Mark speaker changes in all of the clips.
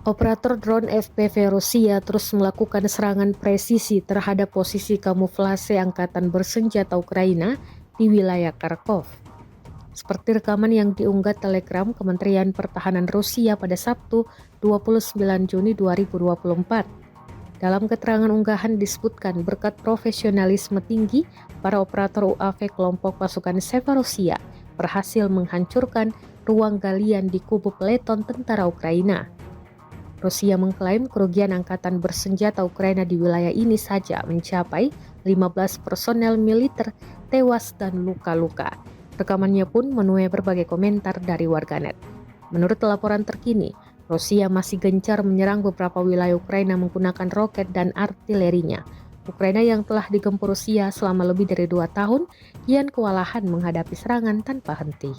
Speaker 1: Operator drone FPV Rusia terus melakukan serangan presisi terhadap posisi kamuflase angkatan bersenjata Ukraina di wilayah Kharkov. Seperti rekaman yang diunggah Telegram Kementerian Pertahanan Rusia pada Sabtu 29 Juni 2024. Dalam keterangan unggahan disebutkan berkat profesionalisme tinggi, para operator UAV kelompok pasukan Seva Rusia berhasil menghancurkan ruang galian di kubu peleton tentara Ukraina. Rusia mengklaim kerugian angkatan bersenjata Ukraina di wilayah ini saja mencapai 15 personel militer tewas dan luka-luka. Rekamannya pun menuai berbagai komentar dari warganet. Menurut laporan terkini, Rusia masih gencar menyerang beberapa wilayah Ukraina menggunakan roket dan artilerinya. Ukraina yang telah digempur Rusia selama lebih dari 2 tahun, kian kewalahan menghadapi serangan tanpa henti.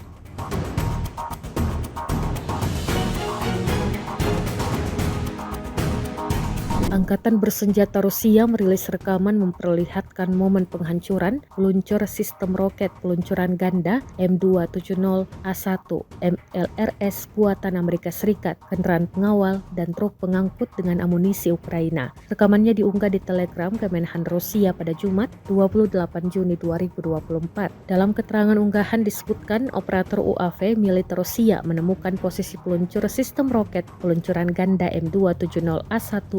Speaker 1: Angkatan bersenjata Rusia merilis rekaman memperlihatkan momen penghancuran peluncur sistem roket peluncuran ganda M270A1 MLRS buatan Amerika Serikat, kendaraan pengawal, dan truk pengangkut dengan amunisi Ukraina. Rekamannya diunggah di Telegram Kemenhan Rusia pada Jumat 28 Juni 2024. Dalam keterangan unggahan disebutkan operator UAV militer Rusia menemukan posisi peluncur sistem roket peluncuran ganda M270A1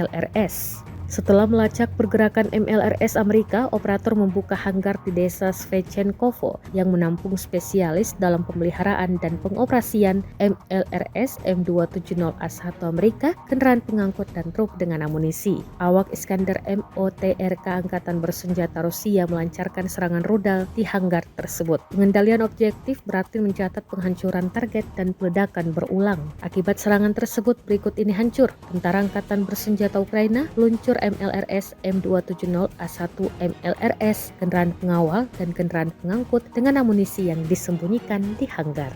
Speaker 1: MLRS. Setelah melacak pergerakan MLRS Amerika, operator membuka hanggar di desa Svechenkovo yang menampung spesialis dalam pemeliharaan dan pengoperasian MLRS M270A1 Amerika, kendaraan pengangkut dan truk dengan amunisi. Awak Iskander MOTRK Angkatan Bersenjata Rusia melancarkan serangan rudal di hanggar tersebut. Pengendalian objektif berarti mencatat penghancuran target dan peledakan berulang. Akibat serangan tersebut berikut ini hancur. Tentara Angkatan Bersenjata Ukraina luncur MLRS M270A1 MLRS, kendaraan pengawal, dan kendaraan pengangkut dengan amunisi yang disembunyikan di hanggar.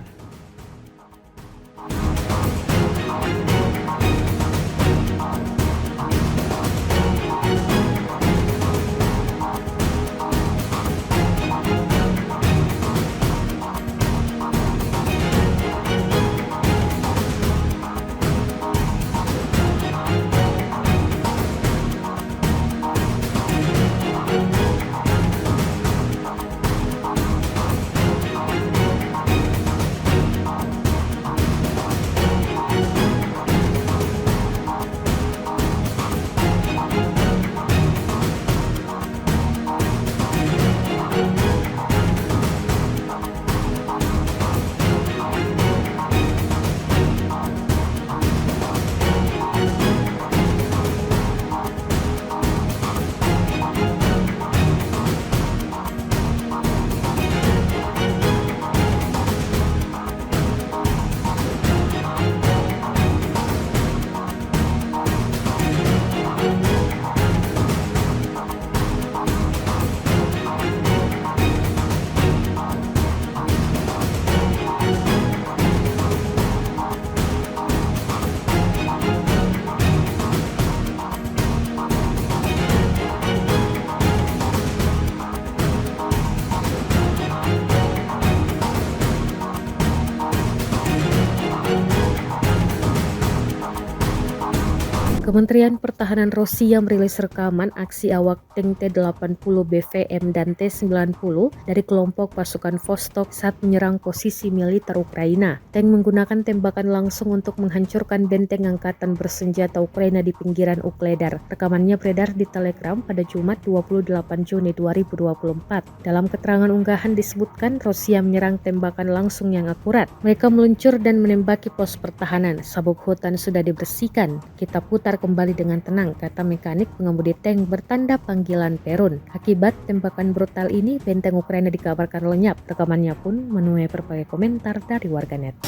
Speaker 1: Kementerian Pertahanan Rusia merilis rekaman aksi awak tank T-80 BVM dan T-90 dari kelompok pasukan Vostok saat menyerang posisi militer Ukraina. Tank menggunakan tembakan langsung untuk menghancurkan benteng angkatan bersenjata Ukraina di pinggiran Ukledar. Rekamannya beredar di Telegram pada Jumat 28 Juni 2024. Dalam keterangan unggahan disebutkan Rusia menyerang tembakan langsung yang akurat. Mereka meluncur dan menembaki pos pertahanan. Sabuk hutan sudah dibersihkan. Kita putar kembali dengan tenang, kata mekanik pengemudi tank bertanda panggilan Perun. Akibat tembakan brutal ini, benteng Ukraina dikabarkan lenyap. Rekamannya pun menuai berbagai komentar dari warganet.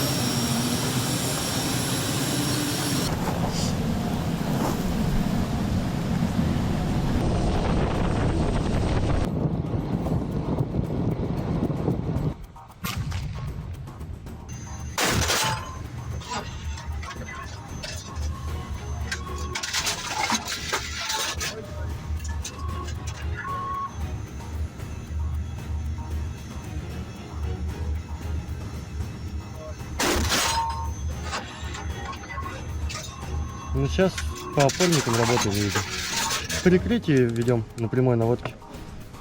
Speaker 2: Ну, сейчас по опорникам работаем, видите. Перекрытие ведем на прямой наводке.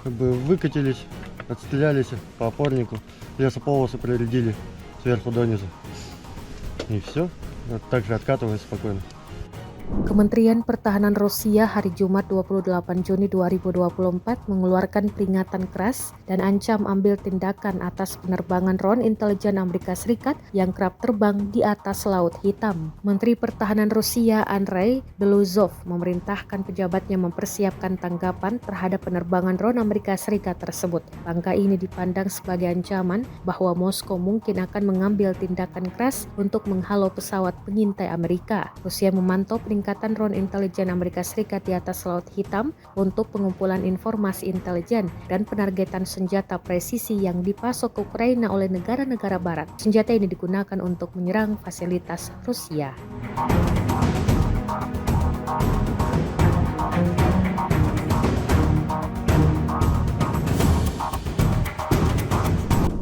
Speaker 2: Как бы выкатились, отстрелялись по опорнику, лесополосы проредили сверху донизу. И все. Также откатываем спокойно.
Speaker 1: Kementerian Pertahanan Rusia hari Jumat 28 Juni 2024 mengeluarkan peringatan keras dan ancam ambil tindakan atas penerbangan drone intelijen Amerika Serikat yang kerap terbang di atas Laut Hitam. Menteri Pertahanan Rusia Andrei Beluzov memerintahkan pejabatnya mempersiapkan tanggapan terhadap penerbangan drone Amerika Serikat tersebut. Langkah ini dipandang sebagai ancaman bahwa Moskow mungkin akan mengambil tindakan keras untuk menghalau pesawat pengintai Amerika. Rusia memantau peningkatan drone intelijen Amerika Serikat di atas Laut Hitam untuk pengumpulan informasi intelijen dan penargetan senjata presisi yang dipasok ke Ukraina oleh negara-negara barat. Senjata ini digunakan untuk menyerang fasilitas Rusia.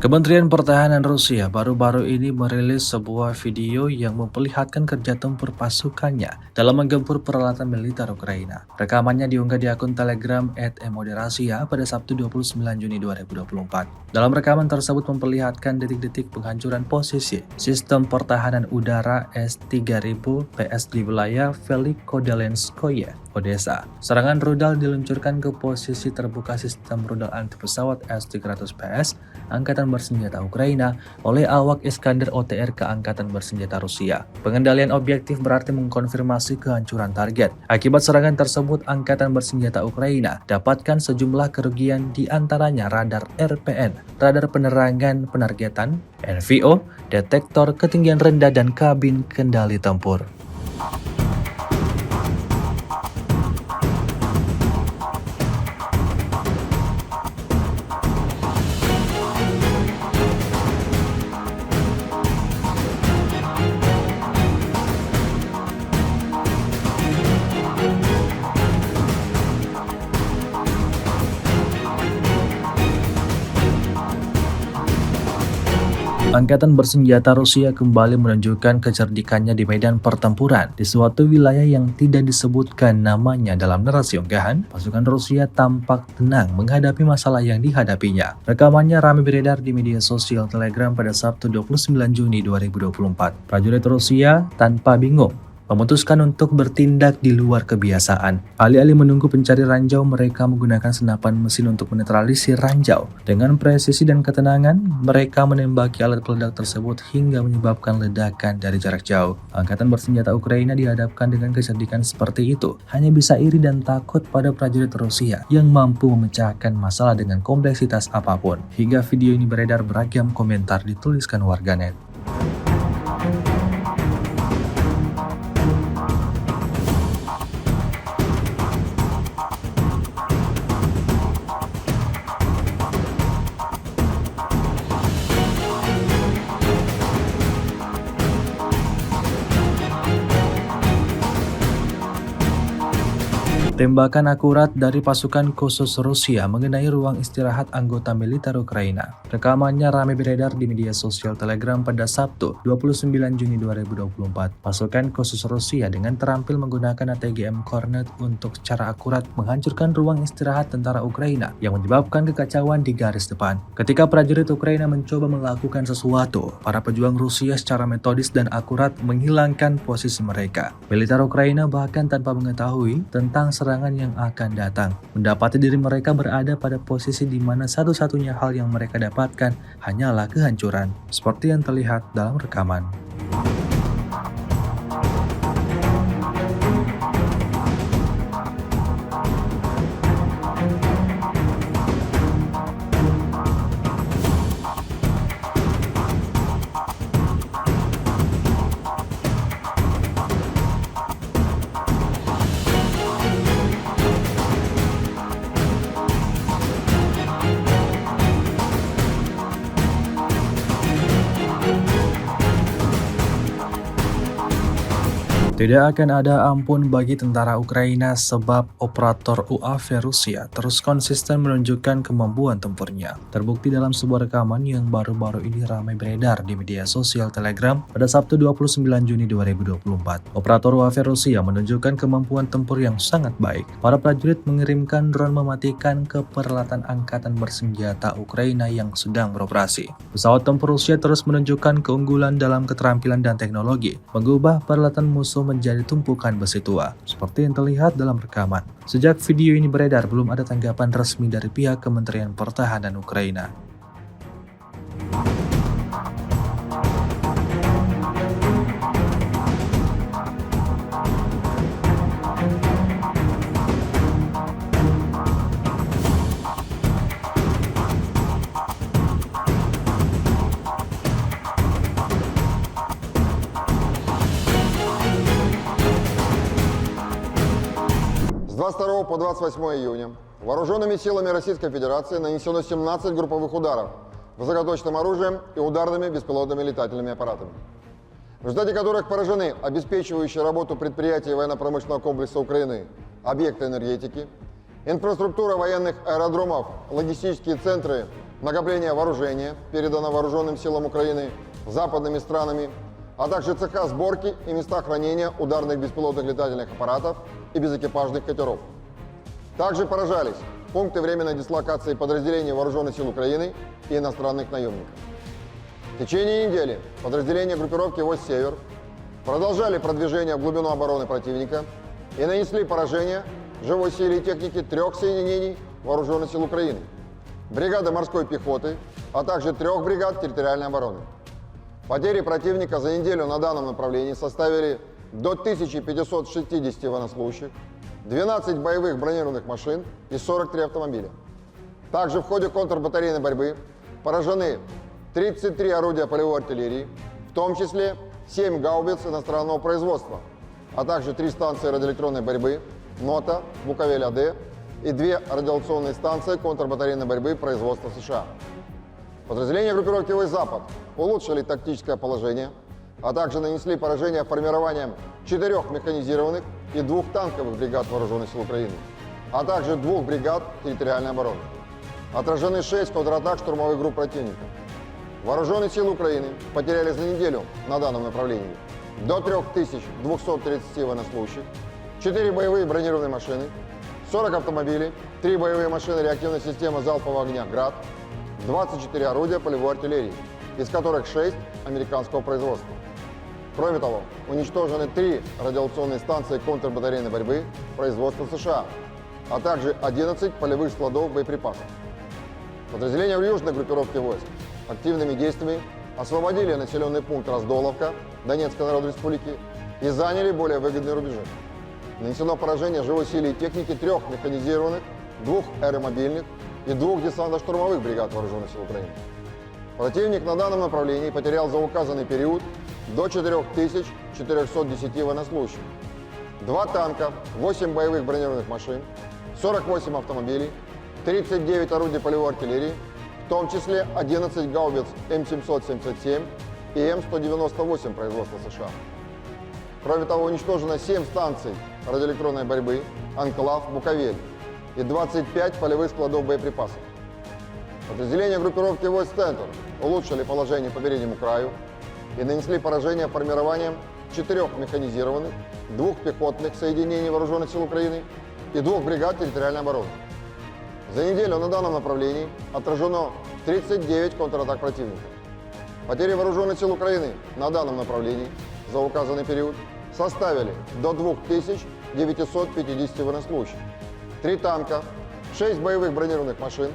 Speaker 3: Kementerian Pertahanan Rusia baru-baru ini merilis sebuah video yang memperlihatkan kerja tempur pasukannya dalam menggempur peralatan militer Ukraina. Rekamannya diunggah di akun Telegram @emoderasia pada Sabtu 29 Juni 2024. Dalam rekaman tersebut memperlihatkan detik-detik penghancuran posisi sistem pertahanan udara S-3000 PS di wilayah Velikodelenskoye, Odessa. Serangan rudal diluncurkan ke posisi terbuka sistem rudal anti pesawat S-300 PS Angkatan Bersenjata Ukraina oleh awak Iskander OTR ke Angkatan Bersenjata Rusia. Pengendalian objektif berarti mengkonfirmasi kehancuran target. Akibat serangan tersebut, Angkatan Bersenjata Ukraina dapatkan sejumlah kerugian di antaranya radar RPN, radar penerangan penargetan, NVO, detektor ketinggian rendah dan kabin kendali tempur. Angkatan Bersenjata Rusia kembali menunjukkan kecerdikannya di medan pertempuran. Di suatu wilayah yang tidak disebutkan namanya dalam narasi unggahan, pasukan Rusia tampak tenang menghadapi masalah yang dihadapinya. Rekamannya ramai beredar di media sosial Telegram pada Sabtu 29 Juni 2024. Prajurit Rusia tanpa bingung memutuskan untuk bertindak di luar kebiasaan. Alih-alih menunggu pencari ranjau, mereka menggunakan senapan mesin untuk menetralisir ranjau. Dengan presisi dan ketenangan, mereka menembaki alat peledak tersebut hingga menyebabkan ledakan dari jarak jauh. Angkatan Bersenjata Ukraina dihadapkan dengan kecerdikan seperti itu, hanya bisa iri dan takut pada prajurit Rusia yang mampu memecahkan masalah dengan kompleksitas apapun. Hingga video ini beredar, beragam komentar dituliskan warganet. Tembakan akurat dari pasukan khusus Rusia mengenai ruang istirahat anggota militer Ukraina. Rekamannya ramai beredar di media sosial Telegram pada Sabtu 29 Juni 2024. Pasukan khusus Rusia dengan terampil menggunakan ATGM Kornet untuk secara akurat menghancurkan ruang istirahat tentara Ukraina yang menyebabkan kekacauan di garis depan. Ketika prajurit Ukraina mencoba melakukan sesuatu, para pejuang Rusia secara metodis dan akurat menghilangkan posisi mereka. Militer Ukraina bahkan tanpa mengetahui tentang serangan yang akan datang, mendapati diri mereka berada pada posisi di mana satu-satunya hal yang mereka dapatkan hanyalah kehancuran, seperti yang terlihat dalam rekaman. Tidak akan ada ampun bagi tentara Ukraina sebab operator UAV Rusia terus konsisten menunjukkan kemampuan tempurnya. Terbukti dalam sebuah rekaman yang baru-baru ini ramai beredar di media sosial Telegram pada Sabtu 29 Juni 2024. Operator UAV Rusia menunjukkan kemampuan tempur yang sangat baik. Para prajurit mengirimkan drone mematikan ke peralatan angkatan bersenjata Ukraina yang sedang beroperasi. Pesawat tempur Rusia terus menunjukkan keunggulan dalam keterampilan dan teknologi, mengubah peralatan musuh menjadi tumpukan besi tua, seperti yang terlihat dalam rekaman. Sejak video ini beredar, belum ada tanggapan resmi dari pihak Kementerian Pertahanan Ukraina.
Speaker 4: С 22 по 28 июня вооруженными силами Российской Федерации нанесено 17 групповых ударов высокоточным оружием и ударными беспилотными летательными аппаратами, в результате которых поражены обеспечивающие работу предприятий военно-промышленного комплекса Украины, объекты энергетики, инфраструктура военных аэродромов, логистические центры накопления вооружения, передано вооруженным силам Украины западными странами, а также цеха сборки и места хранения ударных беспилотных летательных аппаратов и безэкипажных катеров. Также поражались пункты временной дислокации подразделений Вооруженных сил Украины и иностранных наемников. В течение недели подразделения группировки «Войск Север» продолжали продвижение в глубину обороны противника и нанесли поражение живой силе и технике 3 соединений Вооруженных сил Украины, бригады морской пехоты, а также 3 бригад территориальной обороны. Потери противника за неделю на данном направлении составили до 1560 военнослужащих, 12 боевых бронированных машин и 43 автомобиля. Также в ходе контрбатарейной борьбы поражены 33 орудия полевой артиллерии, в том числе 7 гаубиц иностранного производства, а также 3 станции радиоэлектронной борьбы НОТА, Буковель-АД и 2 радиолокационные станции контрбатарейной борьбы производства США. Подразделения группировки «Войск Запад» улучшили тактическое положение, а также нанесли поражение формированием 4 механизированных и 2 танковых бригад Вооруженных сил Украины, а также 2 бригад территориальной обороны. Отражены 6 контратак штурмовых групп противника. Вооруженные силы Украины потеряли за неделю на данном направлении до 3230 военнослужащих, 4 боевые бронированные машины, 40 автомобилей, 3 боевые машины реактивной системы залпового огня «Град», 24 орудия полевой артиллерии, из которых 6 американского производства. Кроме того, уничтожены 3 радиолокационные станции контрбатарейной борьбы производства США, а также 11 полевых складов боеприпасов. Подразделения южной группировки войск активными действиями освободили населенный пункт Раздоловка Донецкой Народной Республики и заняли более выгодные рубежи. Нанесено поражение живой силе и техники 3 механизированных, 2 аэромобильных и 2 десантно-штурмовых бригад Вооруженных сил Украины. Противник на данном направлении потерял за указанный период до 4410 военнослужащих, 2 танка, 8 боевых бронированных машин, 48 автомобилей, 39 орудий полевой артиллерии, в том числе 11 гаубиц М777 и М198 производства США. Кроме того, уничтожено 7 станций радиоэлектронной борьбы «Анклав», «Буковель» и 25 полевых складов боеприпасов. Подразделения группировки «Войск Центр» улучшили положение по переднему краю и нанесли поражение формированием 4 механизированных, 2 пехотных соединений Вооруженных сил Украины и 2 бригад территориальной обороны. За неделю на данном направлении отражено 39 контратак противника. Потери Вооруженных сил Украины на данном направлении за указанный период составили до 2950 военнослужащих, 3 танка, 6 боевых бронированных машин,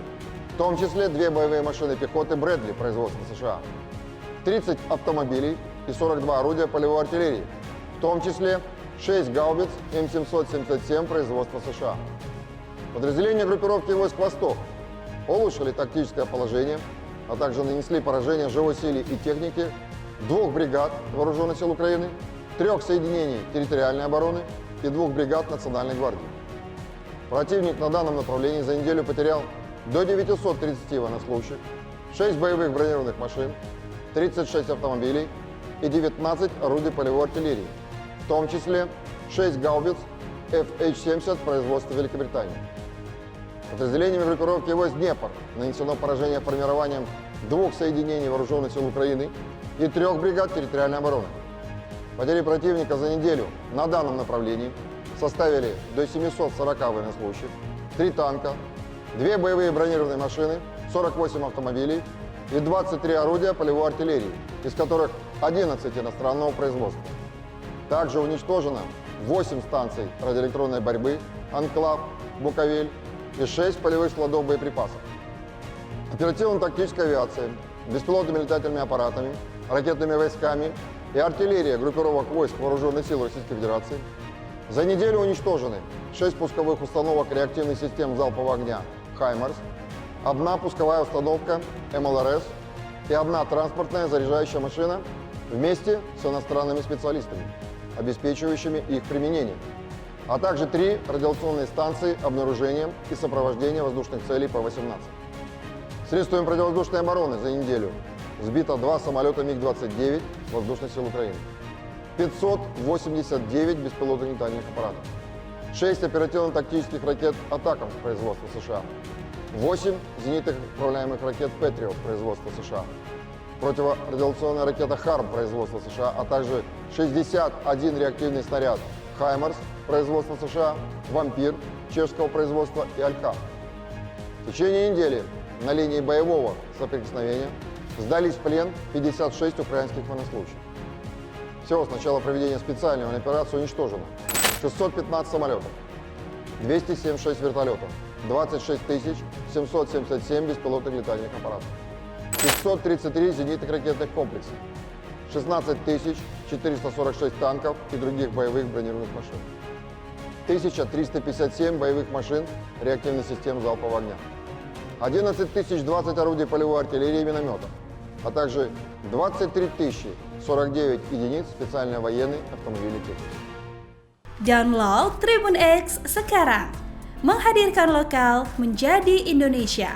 Speaker 4: в том числе 2 боевые машины пехоты «Брэдли» производства США, 30 автомобилей и 42 орудия полевой артиллерии, в том числе 6 гаубиц М777 производства США. Подразделения группировки «Войск Восток» улучшили тактическое положение, а также нанесли поражение живой силе и технике 2 бригад Вооруженных сил Украины, 3 соединений территориальной обороны и 2 бригад Национальной гвардии. Противник на данном направлении за неделю потерял до 930 военнослужащих, 6 боевых бронированных машин, 36 автомобилей и 19 орудий полевой артиллерии, в том числе 6 гаубиц FH-70 производства Великобритании. Подразделениями группировки войск «Днепр» нанесено поражение формированием 2 соединений вооруженных сил Украины и 3 бригад территориальной обороны. Потери противника за неделю на данном направлении составили до 740 военнослужащих, 3 танка, 2 боевые бронированные машины, 48 автомобилей и 23 орудия полевой артиллерии, из которых 11 иностранного производства. Также уничтожено 8 станций радиоэлектронной борьбы, «Анклав», «Буковель» и 6 полевых складов боеприпасов. Оперативно-тактической авиацией, беспилотными летательными аппаратами, ракетными войсками и артиллерией группировок войск Вооруженных сил Российской Федерации за неделю уничтожены 6 пусковых установок реактивных систем залпового огня «Хаймарс», 1 пусковая установка МЛРС и 1 транспортная заряжающая машина вместе с иностранными специалистами, обеспечивающими их применение, а также 3 радиационные станции обнаружения и сопровождения воздушных целей П-18. Средствами противовоздушной обороны за неделю сбито 2 самолета МиГ-29 Воздушных сил Украины, 589 беспилотных летательных аппаратов, 6 оперативно-тактических ракет «Атакамс» производства США, 8 зенитных управляемых ракет «Патриот» производства США, противорадиационная ракета «Харм» производства США, а также 61 реактивный снаряд «Хаймарс» производства США, «Вампир» чешского производства и «Алька». В течение недели на линии боевого соприкосновения сдались в плен 56 украинских военнослужащих. Всего с начала проведения специальной военной операции уничтожено 615 самолетов, 276 вертолетов, 26 777 беспилотных летательных аппаратов, 533 зенитных ракетных комплексов, 16 446 танков и других боевых бронированных машин, 1357 боевых машин реактивных систем залпового огня, 11 020 орудий полевой артиллерии и минометов, а также 23 049 единиц специальной военной автомобильной техники.
Speaker 5: Download Tribun X sekarang, menghadirkan lokal menjadi Indonesia.